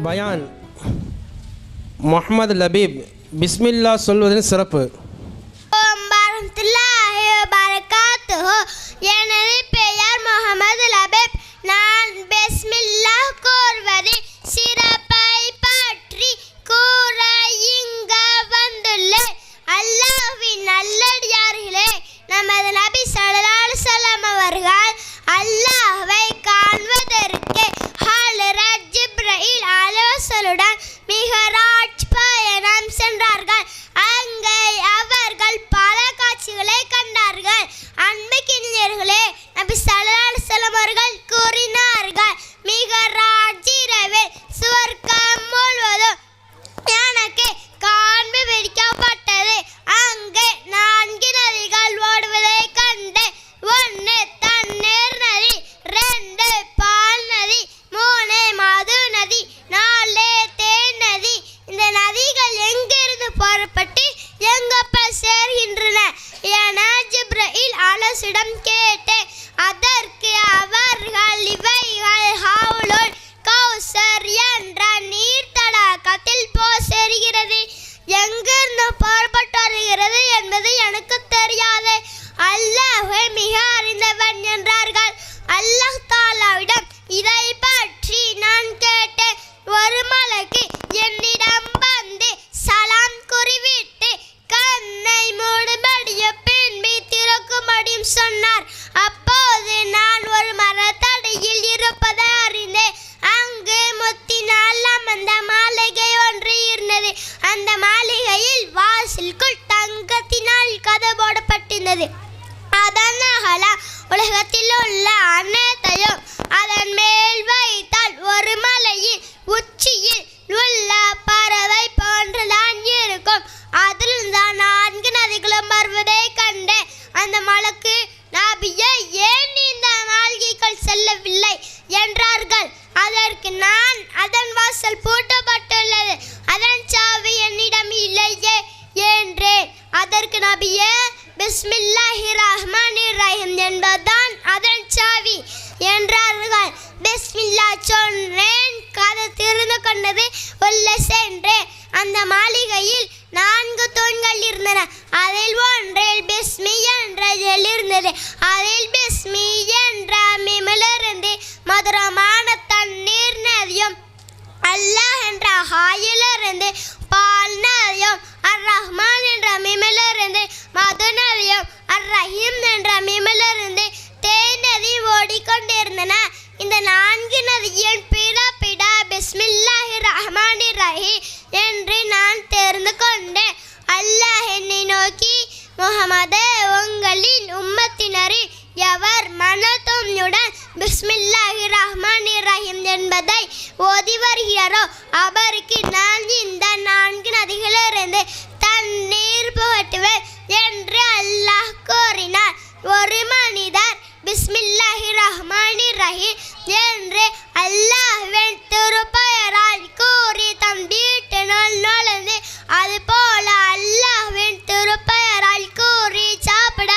பயான் முஹம்மது லபீப் பிஸ்மில்லா சொல்வதின் சிறப்பு. எனது பெயர் முஹம்மது லபீப். நான் பிஸ்மில்லா கூறுவதின் சிறப்பை பற்றி கூற இங்கு வந்துள்ளேன். அல்லாஹ்வின் நல்லடியார்களே, நமது நபி ஸல்லல்லாஹு அலைஹி வஸல்லம் அவர்கள் அல்லாஹ்வை காண்பதற்கு ஹஜ்ரத் ஜிப்ரீல் அலைஹிஸ்ஸலாமுடன் மிஹராஜ் பயணம் சென்றார்கள். அங்கே அவர்கள் பல காட்சிகளை கண்டார்கள். அன்புக்கினியர்களே, நபி ஸல்லல்லாஹு அலைஹி வஸல்லம் அவர்கள் கூறினார்கள், மிஹராஜ் இரவில் சுவர்க்கம் முழுவதும் எனக்கு காண்பு விரிக்கப்பட்டது. அங்கே 4 நதிகள் ஓடுவதை கண்டு. 1 தண்ணீர் நதி, 2 பால் நதி, 3 மது நதி, 4 தேன் நதி. இந்த நதிகள் எங்கிருந்து புறப்பட்டு எங்கப்ப சேர்கின்றன என ஜிப்ரீல் அலைஹிஸ்ஸலாம் கேட்டேன். அதற்கு அவர்கள், இவைகள் ஹவுலுல் கௌசர் என்ற நீர் தடாகத்தில் சேர்கிறது. எங்கிருந்து புறப்பட்டு வருகிறது என்பது எனக்கு தெரியாது. அல்லாஹ்வே மிக அறிந்தவன் என்றார்கள். அல்லாஹ் தாலாவிடம் இதை பற்றி நான் கேட்டேன். ஒரு மலக்கு என்னிடம் வந்து சலாம் கூறிவிட்டு கண்ணை மூடும்படியும் பின்பு திறக்கும்படியும் சொன்னார். அப்போது நான் ஒரு மரத்தடியில் இருப்பதை அறிந்தேன். அங்கு முத்தினால் அமர்ந்த மாளிகை ஒன்று இருந்தது. அந்த மாளிகையில் வாசலுக்குள் தங்கத்தினால் கதவு போடப்பட்டிருந்தது. அதன் அகலம் உலகத்தில் உள்ள அனைத்தையும் அதன் மேல் வைத்தால் ஒரு மலையின் உச்சியில் உள்ள பறவை போன்றுதான் இருக்கும். அதில் தான் 4 நதிகளும் வருவதை கண்டு அந்த மலக்கு, நபியே, ஏன் இந்த மாளிகைக்குள் செல்லவில்லை என்றார்கள். அதற்கு நான், அதன் வாசல் பூட்டப்பட்டுள்ளது, அதன் சாவி என்னிடம் இல்லையே என்றேன். அதற்கு நபியே, பிஸ்மில்லாஹிர் ரஹ்மானிர் ரஹீம் என்பதுதான் அதன் சாவி என்றார்கள். பிஸ்மில்லா சொன்னேன். கதை திறந்து கொண்டது. உள்ளே சென்றேன். அந்த மாளிகையில் 4 தூண்கள் இருந்தன. அதில் ஒன்றில் பிஸ்மி என்ற எல் இருந்தது. அதில் பிஸ்மி என்ற மீமிலிருந்து மதுரமான தண்ணீர் நதியும், அல்லாஹ் என்ற ஹாயிலிருந்து பால் நதியும், அர் ரஹ்மான் என்ற மீமிலிருந்து மது நதியும், அர் ரஹீம் என்ற மீமிலிருந்து தேன் நதி ஓடிக்கொண்டிருந்தன. இந்த 4 நதியின் பிறப்பிட பிஸ்மில்லாஹிர் ரஹ்மானிர் ரஹீம் என்று நான் தெரிந்து கொண்டேன். அல்லாஹ் என்னை நோக்கி, முஹம்மதே, உங்களின் உம்மத்தினரில் எவர் மனதும்யுடன் பிஸ்மில்லாஹிர் ரஹ்மானிர் ரஹீம் என்பதை ஓதி வருகிறாரோ அவருக்கு நான் இந்த 4 நதிகளிலிருந்து தண்ணீர் புகட்டுவேன் என்று அல்லாஹ் கூறினார். ஒரு மனிதர் பிஸ்மில்லாஹிர் ரஹ்மானிர் ரஹீம் என்று அல்லாஹ்வின் திருப்பெயரால் கூறி தம் வீட்டினுள் நுழைந்து, அதுபோல அல்லாஹ்வின் திருப்பெயரால் கூறி சாப்பிட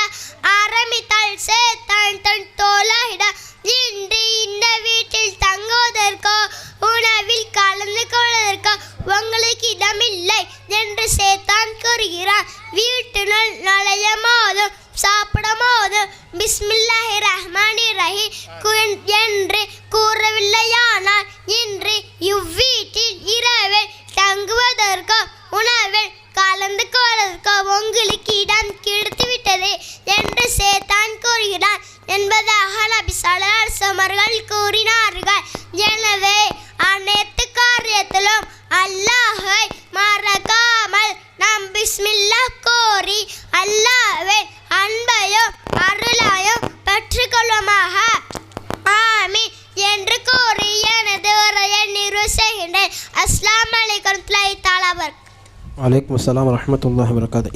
ஆரம்பித்தால் சேத்தான் தன் தோழரிடம், இன்று இந்த வீட்டில் தங்குவதற்கோ உணவில் கலந்து கொள்வதற்கோ உங்களுக்கு இடமில்லை என்று சேத்தான் கூறுகிறான். வீட்டினுள் நுழையும் போதும் சாப்பிடும் போதும் பிஸ்மில்லாஹிர் ரஹ்மானிர் ரஹீம் என்று கூறவில்லையானால் இன்று இவ்வீட்டில் இரவில் தங்குவதற்கோ உணவில் கலந்து கொள்வதற்கோ உங்களுக்கு இடம் கிடைத்துவிட்டது என்று சேத்தான் கூறுகிறான் என்பதாக நபி ஸல்லல்லாஹு அலைஹி வஸல்லம் அவர்கள் கூறினார்கள். எனவே அனைத்து காரியத்திலும் அல்லாஹை மறக்காமல் நாம் பிஸ்மில்லா கூறி அல்லாஹ்வை அன்பையும் அருளையும் பெற்றுக்கொள்வோமாக. ஆமீன் என்று கூறி எனது உரையை நிறைவு செய்கின்றேன். அஸ்ஸலாமு அலைக்கும் வரஹ்மத்துல்லாஹி தஆலா வபரகாத்துஹு. வலைக்கும் அஸ்ஸலாம் வரஹ்மத்துல்லாஹி வபரகாத்துஹு.